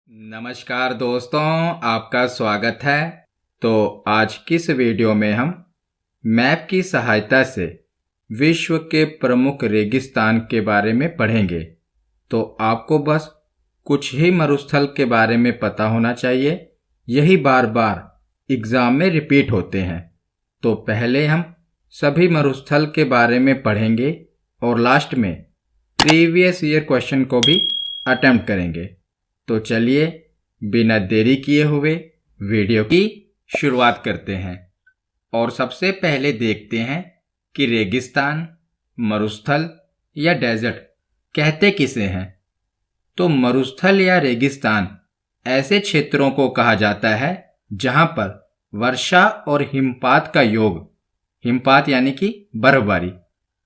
नमस्कार दोस्तों, आपका स्वागत है। तो आज की इस वीडियो में हम मैप की सहायता से विश्व के प्रमुख रेगिस्तान के बारे में पढ़ेंगे। तो आपको बस कुछ ही मरुस्थल के बारे में पता होना चाहिए, यही बार बार एग्ज़ाम में रिपीट होते हैं। तो पहले हम सभी मरुस्थल के बारे में पढ़ेंगे और लास्ट में प्रीवियस ईयर क्वेश्चन को भी अटेम्प्ट करेंगे। तो चलिए बिना देरी किए हुए वीडियो की शुरुआत करते हैं और सबसे पहले देखते हैं कि रेगिस्तान, मरुस्थल या डेजर्ट कहते किसे हैं। तो मरुस्थल या रेगिस्तान ऐसे क्षेत्रों को कहा जाता है जहां पर वर्षा और हिमपात का योग, हिमपात यानी कि बर्फबारी,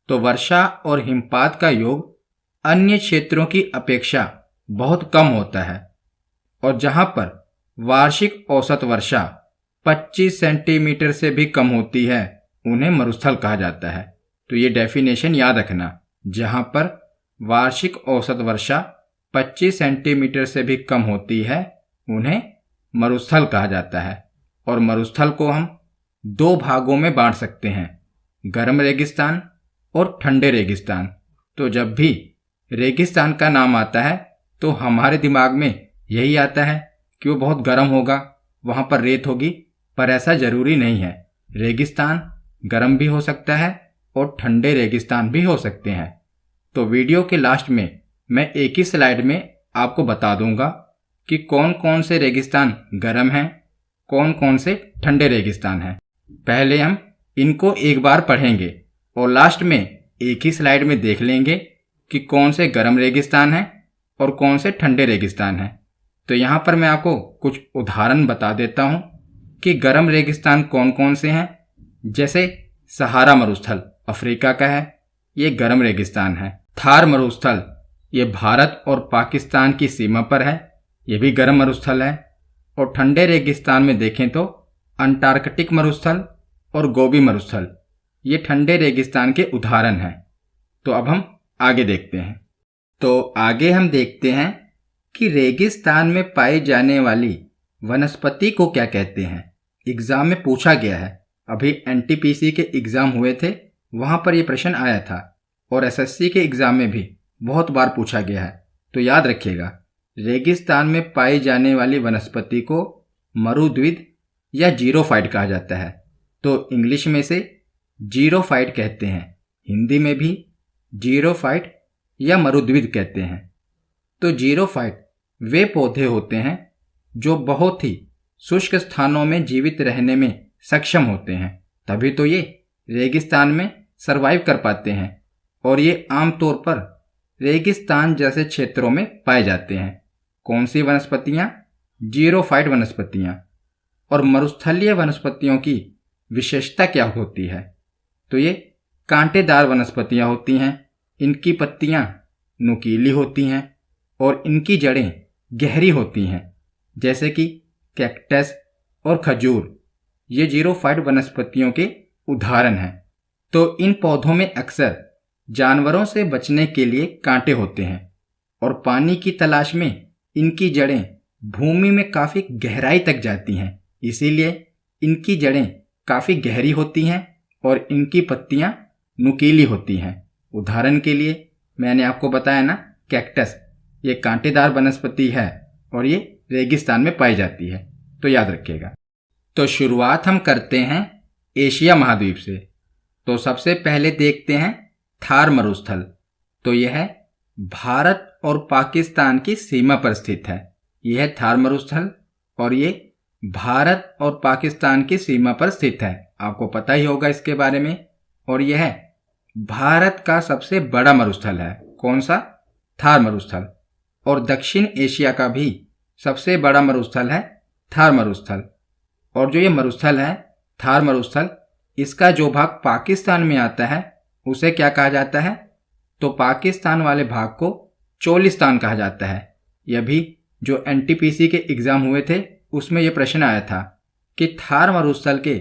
तो वर्षा और हिमपात का योग अन्य क्षेत्रों की अपेक्षा बहुत कम होता है और जहां पर वार्षिक औसत वर्षा 25 सेंटीमीटर से भी कम होती है उन्हें मरुस्थल कहा जाता है। तो ये डेफिनेशन याद रखना, जहां पर वार्षिक औसत वर्षा 25 सेंटीमीटर से भी कम होती है उन्हें मरुस्थल कहा जाता है। और मरुस्थल को हम दो भागों में बांट सकते हैं, गर्म रेगिस्तान और ठंडे रेगिस्तान। तो जब भी रेगिस्तान का नाम आता है तो हमारे दिमाग में यही आता है कि वो बहुत गर्म होगा, वहाँ पर रेत होगी, पर ऐसा ज़रूरी नहीं है। रेगिस्तान गर्म भी हो सकता है और ठंडे रेगिस्तान भी हो सकते हैं। तो वीडियो के लास्ट में मैं एक ही स्लाइड में आपको बता दूंगा कि कौन कौन से रेगिस्तान गर्म हैं, कौन कौन से ठंडे रेगिस्तान हैं। पहले हम इनको एक बार पढ़ेंगे और लास्ट में एक ही स्लाइड में देख लेंगे कि कौन से गर्म रेगिस्तान हैं और कौन से ठंडे रेगिस्तान हैं। तो यहाँ पर मैं आपको कुछ उदाहरण बता देता हूँ कि गर्म रेगिस्तान कौन कौन से हैं। जैसे सहारा मरुस्थल अफ्रीका का है, ये गर्म रेगिस्तान है। थार मरुस्थल ये भारत और पाकिस्तान की सीमा पर है, ये भी गर्म मरुस्थल है। और ठंडे रेगिस्तान में देखें तो अंटार्कटिक मरुस्थल और गोबी मरुस्थल ये ठंडे रेगिस्तान के उदाहरण हैं। तो अब हम आगे देखते हैं। तो आगे हम देखते हैं कि रेगिस्तान में पाई जाने वाली वनस्पति को क्या कहते हैं। एग्जाम में पूछा गया है, अभी एनटीपीसी के एग्जाम हुए थे, वहां पर यह प्रश्न आया था और एसएससी के एग्जाम में भी बहुत बार पूछा गया है। तो याद रखिएगा, रेगिस्तान में पाई जाने वाली वनस्पति को मरुद्विद या जीरोफाइट कहा जाता है। तो इंग्लिश में से जीरोफाइट कहते हैं, हिंदी में भी जीरोफाइट या मरुद्विद कहते हैं। तो जीरोफाइट वे पौधे होते हैं जो बहुत ही शुष्क स्थानों में जीवित रहने में सक्षम होते हैं, तभी तो ये रेगिस्तान में सरवाइव कर पाते हैं और ये आमतौर पर रेगिस्तान जैसे क्षेत्रों में पाए जाते हैं। कौन सी वनस्पतियाँ? जीरोफाइट वनस्पतियाँ। और मरुस्थलीय वनस्पतियों की विशेषता क्या होती है? तो ये कांटेदार वनस्पतियाँ होती हैं, इनकी पत्तियाँ नुकीली होती हैं और इनकी जड़ें गहरी होती हैं, जैसे कि कैक्टस और खजूर, ये जीरोफाइट वनस्पतियों के उदाहरण हैं। तो इन पौधों में अक्सर जानवरों से बचने के लिए कांटे होते हैं और पानी की तलाश में इनकी जड़ें भूमि में काफ़ी गहराई तक जाती हैं, इसीलिए इनकी जड़ें काफ़ी गहरी होती हैं और इनकी पत्तियां नुकीली होती हैं। उदाहरण के लिए मैंने आपको बताया ना, कैक्टस ये कांटेदार वनस्पति है और ये रेगिस्तान में पाई जाती है, तो याद रखिएगा। तो शुरुआत हम करते हैं एशिया महाद्वीप से। तो सबसे पहले देखते हैं थार मरुस्थल। तो यह है भारत और पाकिस्तान की सीमा पर स्थित है। यह है थार मरुस्थल और ये भारत और पाकिस्तान की सीमा पर स्थित है, आपको पता ही होगा इसके बारे में। और यह भारत का सबसे बड़ा मरुस्थल है। कौन सा? थार मरुस्थल। और दक्षिण एशिया का भी सबसे बड़ा मरुस्थल है थार मरुस्थल। और जो ये मरुस्थल है थार मरुस्थल, इसका जो भाग पाकिस्तान में आता है उसे क्या कहा जाता है? तो पाकिस्तान वाले भाग को चोलिस्तान कहा जाता है। यह भी जो एनटीपीसी के एग्जाम हुए थे उसमें यह प्रश्न आया था कि थार मरुस्थल के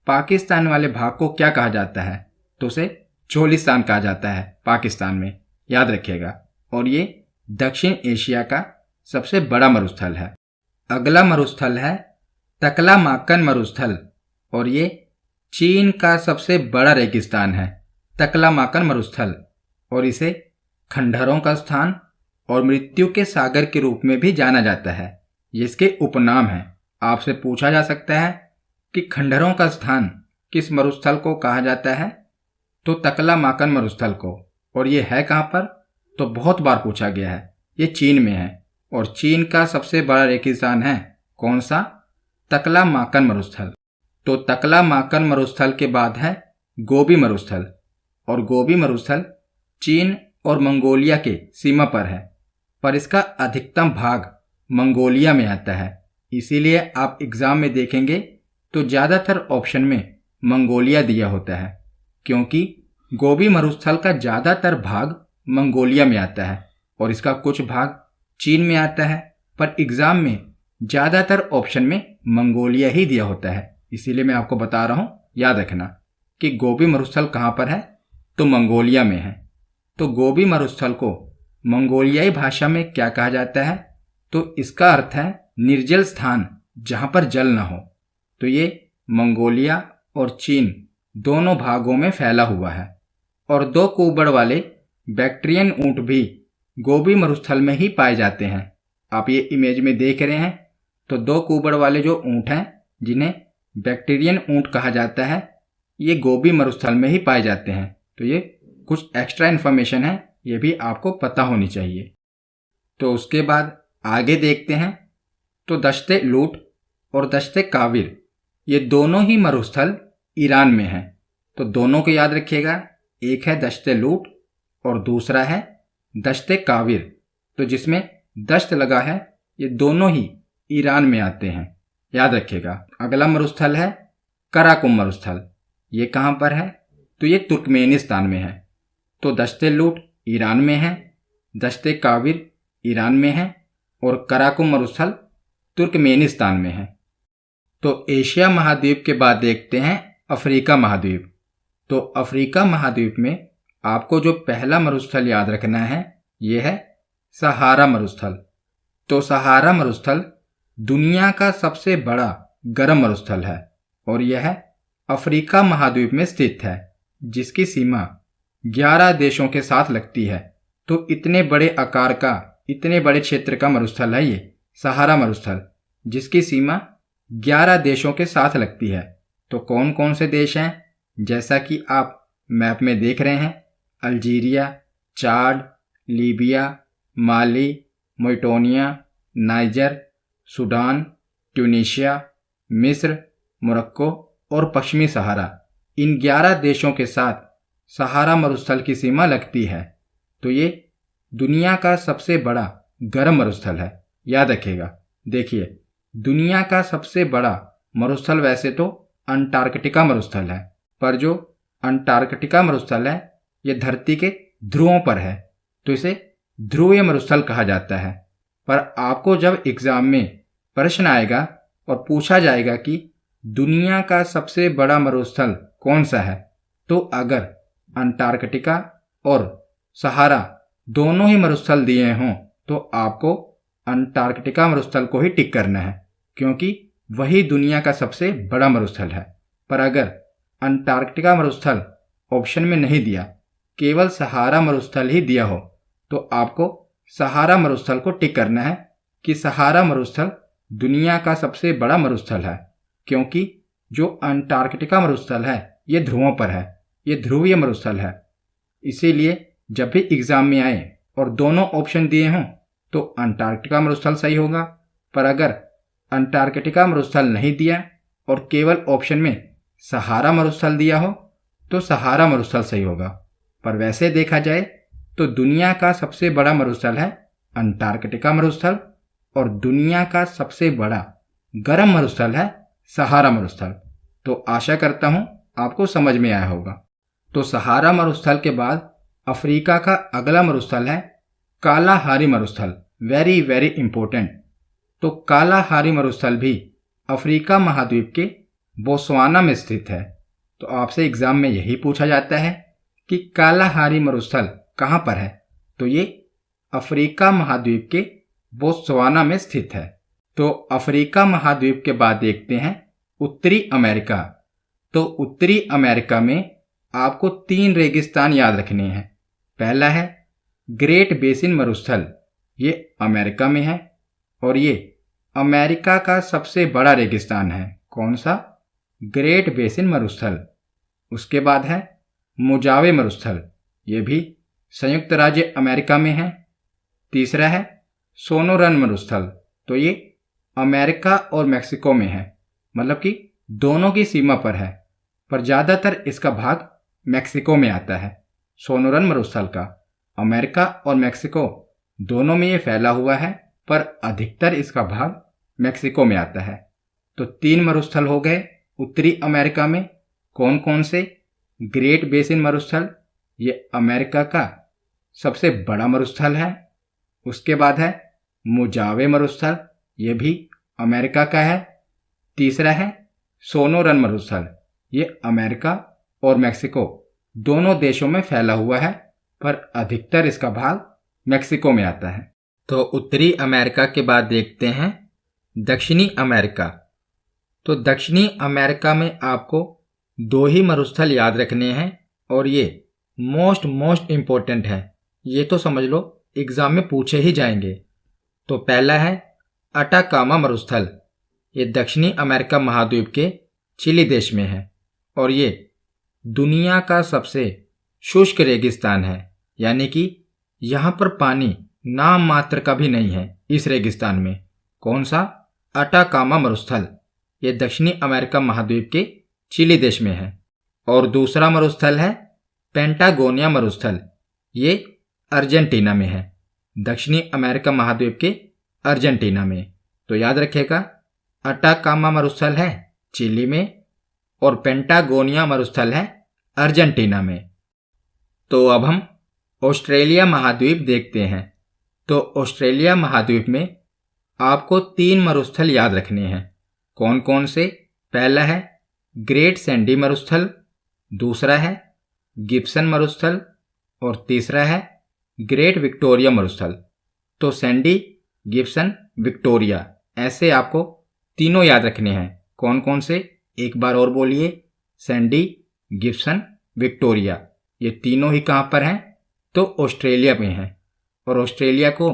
पाकिस्तान वाले भाग को क्या कहा जाता है, तो उसे चोलिस्तान कहा जाता है पाकिस्तान में, याद रखिएगा। और ये दक्षिण एशिया का सबसे बड़ा मरुस्थल है। अगला मरुस्थल है तकलामाकन मरुस्थल और ये चीन का सबसे बड़ा रेगिस्तान है, तकलामाकन मरुस्थल, और इसे खंडहरों का स्थान और मृत्यु के सागर के रूप में भी जाना जाता है। ये इसके उपनाम है। आपसे पूछा जा सकता है कि खंडहरों का स्थान किस मरुस्थल को कहा जाता है, तो तकलामाकन मरुस्थल को। और ये है कहाँ पर, तो बहुत बार पूछा गया है। ये चीन में है और चीन का सबसे बड़ा रेगिस्तान है कौन सा, तकलामाकन मरुस्थल। तो तकलामाकन मरुस्थल के बाद है गोबी मरुस्थल, और गोबी मरुस्थल चीन और मंगोलिया के सीमा पर है, पर इसका अधिकतम भाग मंगोलिया में आता है। इसीलिए आप एग्जाम में देखेंगे तो ज़्यादातर ऑप्शन में मंगोलिया दिया होता है, क्योंकि गोबी मरुस्थल का ज़्यादातर भाग मंगोलिया में आता है और इसका कुछ भाग चीन में आता है, पर एग्जाम में ज़्यादातर ऑप्शन में मंगोलिया ही दिया होता है। इसीलिए मैं आपको बता रहा हूँ, याद रखना कि गोबी मरुस्थल कहाँ पर है, तो मंगोलिया में है। तो गोबी मरुस्थल को मंगोलियाई भाषा में क्या कहा जाता है, तो इसका अर्थ है निर्जल स्थान जहाँ पर जल न हो। तो ये मंगोलिया और चीन दोनों भागों में फैला हुआ है। और 2 कुबड़ वाले बैक्ट्रियन ऊंट भी गोबी मरुस्थल में ही पाए जाते हैं। आप ये इमेज में देख रहे हैं, तो 2 कुबड़ वाले जो ऊंट हैं जिन्हें बैक्टीरियन ऊंट कहा जाता है, ये गोबी मरुस्थल में ही पाए जाते हैं। तो ये कुछ एक्स्ट्रा इन्फॉर्मेशन है, ये भी आपको पता होनी चाहिए। तो उसके बाद आगे देखते हैं, तो दश्ते लूट और दश्ते काविर ये दोनों ही मरुस्थल ईरान में हैं। तो दोनों को याद रखिएगा, एक है दश्ते लूट और दूसरा है दश्ते काविर। तो जिसमें दश्त लगा है, ये दोनों ही ईरान में आते हैं, याद रखिएगा। अगला मरुस्थल है कराकुम मरुस्थल। ये कहाँ पर है, तो ये तुर्कमेनिस्तान में है। तो दश्ते लूट ईरान में है, दश्ते काविर ईरान में है और कराकुम मरुस्थल तुर्कमेनिस्तान में है। तो एशिया महाद्वीप के बाद देखते हैं अफ्रीका महाद्वीप। तो अफ्रीका महाद्वीप में आपको जो पहला मरुस्थल याद रखना है, ये है सहारा मरुस्थल। तो सहारा मरुस्थल दुनिया का सबसे बड़ा गर्म मरुस्थल है और यह अफ्रीका महाद्वीप में स्थित है, जिसकी सीमा 11 देशों के साथ लगती है। तो इतने बड़े आकार का, इतने बड़े क्षेत्र का मरुस्थल है ये सहारा मरुस्थल, जिसकी सीमा 11 देशों के साथ लगती है। तो कौन कौन से देश हैं, जैसा कि आप मैप में देख रहे हैं, अल्जीरिया, चाड, लीबिया, माली, मोरिटानिया, नाइजर, सूडान, ट्यूनीशिया, मिस्र, मोरक्को और पश्चिमी सहारा, इन 11 देशों के साथ सहारा मरुस्थल की सीमा लगती है। तो ये दुनिया का सबसे बड़ा गर्म मरुस्थल है, याद रखिएगा। देखिए, दुनिया का सबसे बड़ा मरुस्थल वैसे तो अंटार्कटिका मरुस्थल है, पर जो अंटार्कटिका मरुस्थल है ये धरती के ध्रुवों पर है, तो इसे ध्रुवीय मरुस्थल कहा जाता है। पर आपको जब एग्जाम में प्रश्न आएगा और पूछा जाएगा कि दुनिया का सबसे बड़ा मरुस्थल कौन सा है, तो अगर अंटार्कटिका और सहारा दोनों ही मरुस्थल दिए हों, तो आपको अंटार्कटिका मरुस्थल को ही टिक करना है, क्योंकि वही दुनिया का सबसे बड़ा मरुस्थल है। पर अगर अंटार्कटिका मरुस्थल ऑप्शन में नहीं दिया, केवल सहारा मरुस्थल ही दिया हो, तो आपको सहारा मरुस्थल को टिक करना है कि सहारा मरुस्थल दुनिया का सबसे बड़ा मरुस्थल है, क्योंकि जो अंटार्कटिका मरुस्थल है ये ध्रुवों पर है, ये ध्रुवीय मरुस्थल है। इसीलिए जब भी एग्जाम में आए और दोनों ऑप्शन दिए हों, तो अंटार्कटिका मरुस्थल सही होगा। पर अगर अंटार्कटिका मरुस्थल नहीं दिया और केवल ऑप्शन में सहारा मरुस्थल दिया हो, तो सहारा मरुस्थल सही होगा। पर वैसे देखा जाए तो दुनिया का सबसे बड़ा मरुस्थल है अंटार्कटिका मरुस्थल और दुनिया का सबसे बड़ा गर्म मरुस्थल है सहारा मरुस्थल। तो आशा करता हूँ आपको समझ में आया होगा। तो सहारा मरुस्थल के बाद अफ्रीका का अगला मरुस्थल है कालाहारी मरुस्थल। Very very important. तो कालाहारी मरुस्थल भी अफ्रीका महाद्वीप के बोत्सवाना में स्थित है। तो आपसे एग्जाम में यही पूछा जाता है कि कालाहारी मरुस्थल कहाँ पर है, तो ये अफ्रीका महाद्वीप के बोत्सवाना में स्थित है। तो अफ्रीका महाद्वीप के बाद देखते हैं उत्तरी अमेरिका। तो उत्तरी अमेरिका में आपको 3 रेगिस्तान याद रखने हैं। पहला है ग्रेट बेसिन मरुस्थल, ये अमेरिका में है और ये अमेरिका का सबसे बड़ा रेगिस्तान है। कौन सा? ग्रेट बेसिन मरुस्थल। उसके बाद है मोजावे मरुस्थल, ये भी संयुक्त राज्य अमेरिका में है। तीसरा है सोनोरन मरुस्थल, तो ये अमेरिका और मेक्सिको में है, मतलब कि दोनों की सीमा पर है, पर ज़्यादातर इसका भाग मेक्सिको में आता है। सोनोरन मरुस्थल का अमेरिका और मेक्सिको दोनों में ये फैला हुआ है, पर अधिकतर इसका भाग मेक्सिको में आता है। तो 3 मरुस्थल हो गए उत्तरी अमेरिका में। कौन कौन से? ग्रेट बेसिन मरुस्थल, ये अमेरिका का सबसे बड़ा मरुस्थल है। उसके बाद है मोजावे मरुस्थल, ये भी अमेरिका का है। तीसरा है सोनोरन मरुस्थल, ये अमेरिका और मेक्सिको दोनों देशों में फैला हुआ है, पर अधिकतर इसका भाग मेक्सिको में आता है। तो उत्तरी अमेरिका के बाद देखते हैं दक्षिणी अमेरिका। तो दक्षिणी अमेरिका में आपको 2 ही मरुस्थल याद रखने हैं और ये मोस्ट इम्पोर्टेंट है, ये तो समझ लो एग्जाम में पूछे ही जाएंगे। तो पहला है अटाकामा मरुस्थल, ये दक्षिणी अमेरिका महाद्वीप के चिली देश में है और ये दुनिया का सबसे शुष्क रेगिस्तान है, यानी कि यहाँ पर पानी नाम मात्र का भी नहीं है इस रेगिस्तान में। कौन सा? अटाकामा मरुस्थल, ये दक्षिणी अमेरिका महाद्वीप के चिली देश में है। और दूसरा मरुस्थल है पेंटागोनिया मरुस्थल, ये अर्जेंटीना में है, दक्षिणी अमेरिका महाद्वीप के अर्जेंटीना में। तो याद रखिएगा अटाकामा मरुस्थल है चिली में और पेंटागोनिया मरुस्थल है अर्जेंटीना में। तो अब हम ऑस्ट्रेलिया महाद्वीप देखते हैं। तो ऑस्ट्रेलिया महाद्वीप में आपको 3 मरुस्थल याद रखने हैं। कौन कौन से? पहला है ग्रेट सैंडी मरुस्थल, दूसरा है गिब्सन मरुस्थल और तीसरा है ग्रेट विक्टोरिया मरुस्थल। तो सैंडी, गिब्सन, विक्टोरिया, ऐसे आपको तीनों याद रखने हैं। कौन कौन से? एक बार और बोलिए। सैंडी, गिब्सन, विक्टोरिया, ये तीनों ही कहाँ पर हैं? तो ऑस्ट्रेलिया में हैं। और ऑस्ट्रेलिया को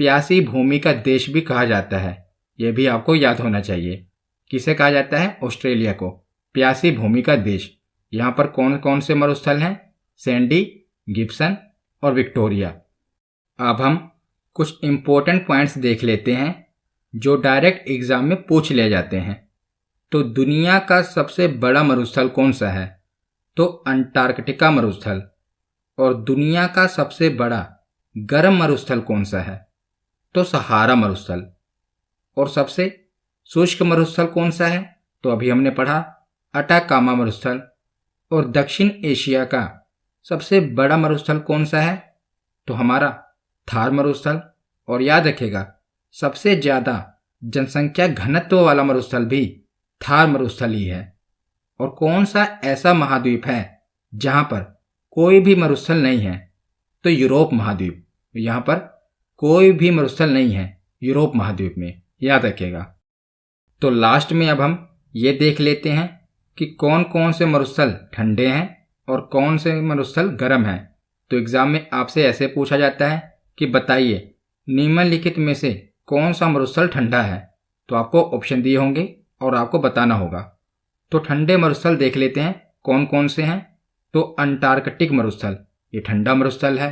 प्यासी भूमि का देश भी कहा जाता है, यह भी आपको याद होना चाहिए। किसे कहा जाता है? ऑस्ट्रेलिया को प्यासी भूमि का देश। यहाँ पर कौन कौन से मरुस्थल हैं? सैंडी, गिब्सन और विक्टोरिया। अब हम कुछ इम्पोर्टेंट पॉइंट्स देख लेते हैं जो डायरेक्ट एग्जाम में पूछ ले जाते हैं। तो दुनिया का सबसे बड़ा मरुस्थल कौन सा है? तो अंटार्कटिका मरुस्थल। और दुनिया का सबसे बड़ा गर्म मरुस्थल कौन सा है? तो सहारा मरुस्थल। और सबसे शुष्क मरुस्थल कौन सा है? तो अभी हमने पढ़ा अटाकामा मरुस्थल। और दक्षिण एशिया का सबसे बड़ा मरुस्थल कौन सा है? तो हमारा थार मरुस्थल। और याद रखिएगा सबसे ज़्यादा जनसंख्या घनत्व वाला मरुस्थल भी थार मरुस्थल ही है। और कौन सा ऐसा महाद्वीप है जहाँ पर कोई भी मरुस्थल नहीं है? तो यूरोप महाद्वीप। यहाँ पर कोई भी मरुस्थल नहीं है यूरोप महाद्वीप में, याद रखिएगा। तो लास्ट में अब हम ये देख लेते हैं कि कौन कौन से मरुस्थल ठंडे हैं और कौन से मरुस्थल गर्म हैं। तो एग्जाम में आपसे ऐसे पूछा जाता है कि बताइए निम्नलिखित में से कौन सा मरुस्थल ठंडा है। तो आपको ऑप्शन दिए होंगे और आपको बताना होगा। तो ठंडे मरुस्थल देख लेते हैं कौन कौन से हैं। तो अंटार्कटिक मरुस्थल, ये ठंडा मरुस्थल है।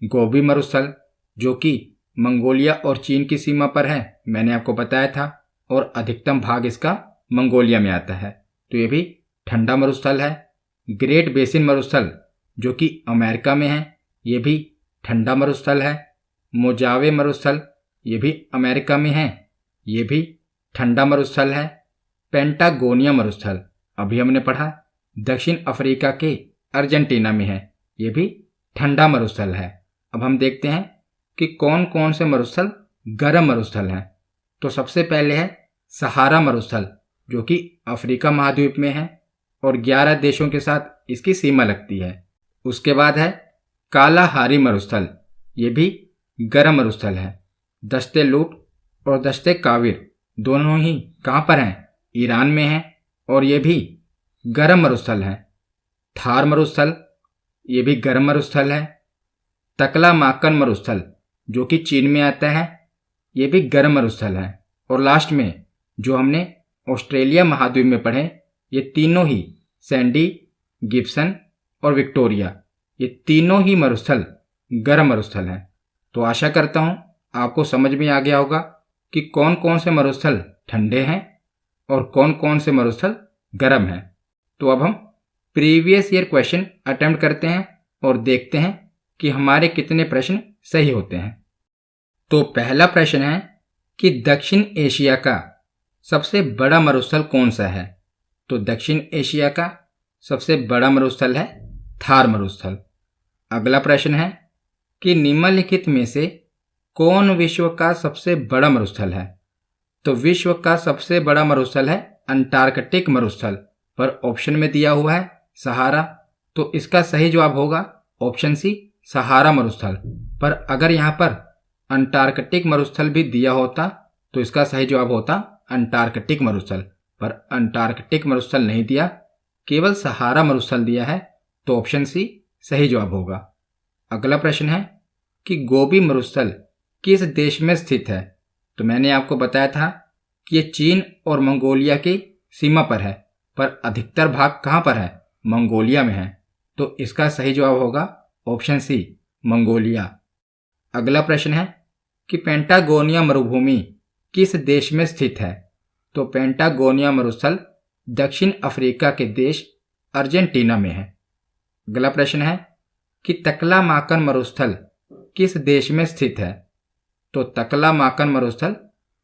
गोबी मरुस्थल जो कि मंगोलिया और चीन की सीमा पर है, मैंने आपको बताया था, और अधिकतम भाग इसका मंगोलिया में आता है, तो ये भी ठंडा मरुस्थल है। ग्रेट बेसिन मरुस्थल जो कि अमेरिका में है, ये भी ठंडा मरुस्थल है। मोजावे मरुस्थल ये भी अमेरिका में है, ये भी ठंडा मरुस्थल है। पेंटागोनिया मरुस्थल अभी हमने पढ़ा दक्षिण अफ्रीका के अर्जेंटीना में है, ये भी ठंडा मरुस्थल है। अब हम देखते हैं कि कौन कौन से मरुस्थल गर्म मरुस्थल हैं। तो सबसे पहले है सहारा मरुस्थल जो कि अफ्रीका महाद्वीप में है और 11 देशों के साथ इसकी सीमा लगती है। उसके बाद है कालाहारी मरुस्थल, ये भी गर्म मरुस्थल है। दश्ते लूट और दश्ते काविर दोनों ही कहाँ पर हैं? ईरान में हैं और ये भी गर्म मरुस्थल हैं। थार मरुस्थल ये भी गर्म मरुस्थल है। तकलामाकन मरुस्थल जो कि चीन में आता है, ये भी गर्म मरुस्थल है। और लास्ट में जो हमने ऑस्ट्रेलिया महाद्वीप में पढ़े, ये तीनों ही सैंडी, गिब्सन और विक्टोरिया, ये तीनों ही मरुस्थल गर्म मरुस्थल हैं। तो आशा करता हूँ आपको समझ में आ गया होगा कि कौन कौन से मरुस्थल ठंडे हैं और कौन कौन से मरुस्थल गर्म हैं। तो अब हम प्रीवियस ईयर क्वेश्चन अटेम्प्ट करते हैं और देखते हैं कि हमारे कितने प्रश्न सही होते हैं। तो पहला प्रश्न है कि दक्षिण एशिया का सबसे बड़ा मरुस्थल कौन सा है? तो दक्षिण एशिया का सबसे बड़ा मरुस्थल है थार मरुस्थल। अगला प्रश्न है कि निम्नलिखित में से कौन विश्व का सबसे बड़ा मरुस्थल है? तो विश्व का सबसे बड़ा मरुस्थल है अंटार्कटिक मरुस्थल, पर ऑप्शन में दिया हुआ है सहारा, तो इसका सही जवाब होगा ऑप्शन सी, सहारा मरुस्थल। पर अगर यहाँ पर अंटार्कटिक मरुस्थल भी दिया होता तो इसका सही जवाब होता अंटार्कटिक मरुस्थल, पर अंटार्कटिक मरुस्थल नहीं दिया, केवल सहारा मरुस्थल दिया है, तो ऑप्शन सी सही जवाब होगा। अगला प्रश्न है कि गोबी मरुस्थल किस देश में स्थित है? तो मैंने आपको बताया था कि ये चीन और मंगोलिया की सीमा पर है, पर अधिकतर भाग कहाँ पर है? मंगोलिया में है, तो इसका सही जवाब होगा ऑप्शन सी, मंगोलिया। अगला प्रश्न है कि पेंटागोनिया मरुभूमि किस देश में स्थित है? तो पेंटागोनिया मरुस्थल दक्षिण अफ्रीका के देश अर्जेंटीना में है। अगला प्रश्न है कि तकलामाकन मरुस्थल किस देश में स्थित है? तो तकलामाकन मरुस्थल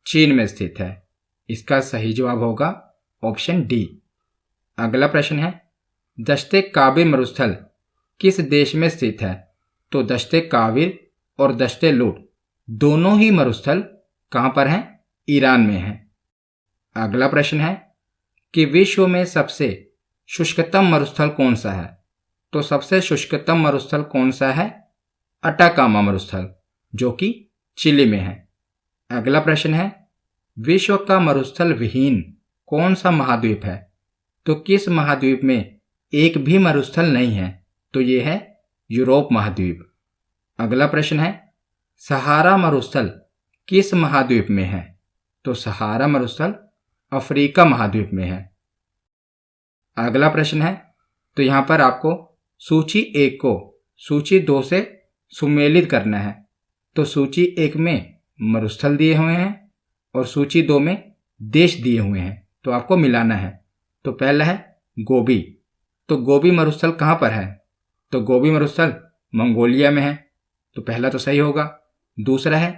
चीन में स्थित है, इसका सही जवाब होगा ऑप्शन डी। अगला प्रश्न है दश्ते काबिर मरुस्थल किस देश में स्थित है? तो दश्ते काबिर और दश्ते लूट दोनों ही मरुस्थल कहाँ पर हैं? ईरान में हैं। अगला प्रश्न है कि विश्व में सबसे शुष्कतम मरुस्थल कौन सा है? तो सबसे शुष्कतम मरुस्थल कौन सा है? अटाकामा मरुस्थल, जो कि चिली में है। अगला प्रश्न है विश्व का मरुस्थल विहीन कौन सा महाद्वीप है? तो किस महाद्वीप में एक भी मरुस्थल नहीं है? तो ये है यूरोप महाद्वीप। अगला प्रश्न है सहारा मरुस्थल किस महाद्वीप में है? तो सहारा मरुस्थल अफ्रीका महाद्वीप में है। अगला प्रश्न है, तो यहां पर आपको सूची 1 को सूची 2 से सुमेलित करना है। तो सूची 1 में मरुस्थल दिए हुए हैं और सूची 2 में देश दिए हुए हैं, तो आपको मिलाना है। तो पहला है गोबी, तो गोबी मरुस्थल कहाँ पर है? तो गोबी मरुस्थल मंगोलिया में है, तो पहला तो सही होगा। दूसरा है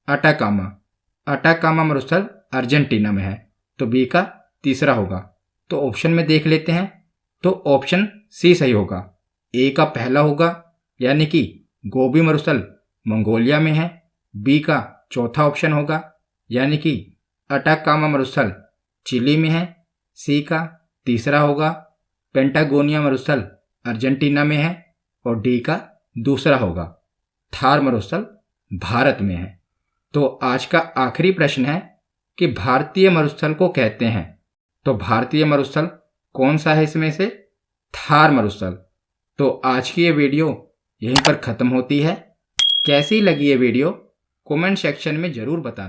अटाकामा, अटाकामा मरुस्थल अर्जेंटीना में है, तो बी का तीसरा होगा। तो ऑप्शन में देख लेते हैं, तो ऑप्शन सी सही होगा। ए का पहला होगा, यानी कि गोबी मरुस्थल मंगोलिया में है। बी का चौथा ऑप्शन होगा, यानी कि अटाकामा मरुस्थल चिली में है। सी का तीसरा होगा, पेंटागोनिया मरुस्थल अर्जेंटीना में है। और डी का दूसरा होगा, थार मरुस्थल भारत में है। तो आज का आखिरी प्रश्न है कि भारतीय मरुस्थल को कहते हैं, तो भारतीय मरुस्थल कौन सा है इसमें से? थार मरुस्थल। तो आज की ये वीडियो यहीं पर ख़त्म होती है। कैसी लगी ये वीडियो कमेंट सेक्शन में ज़रूर बताना।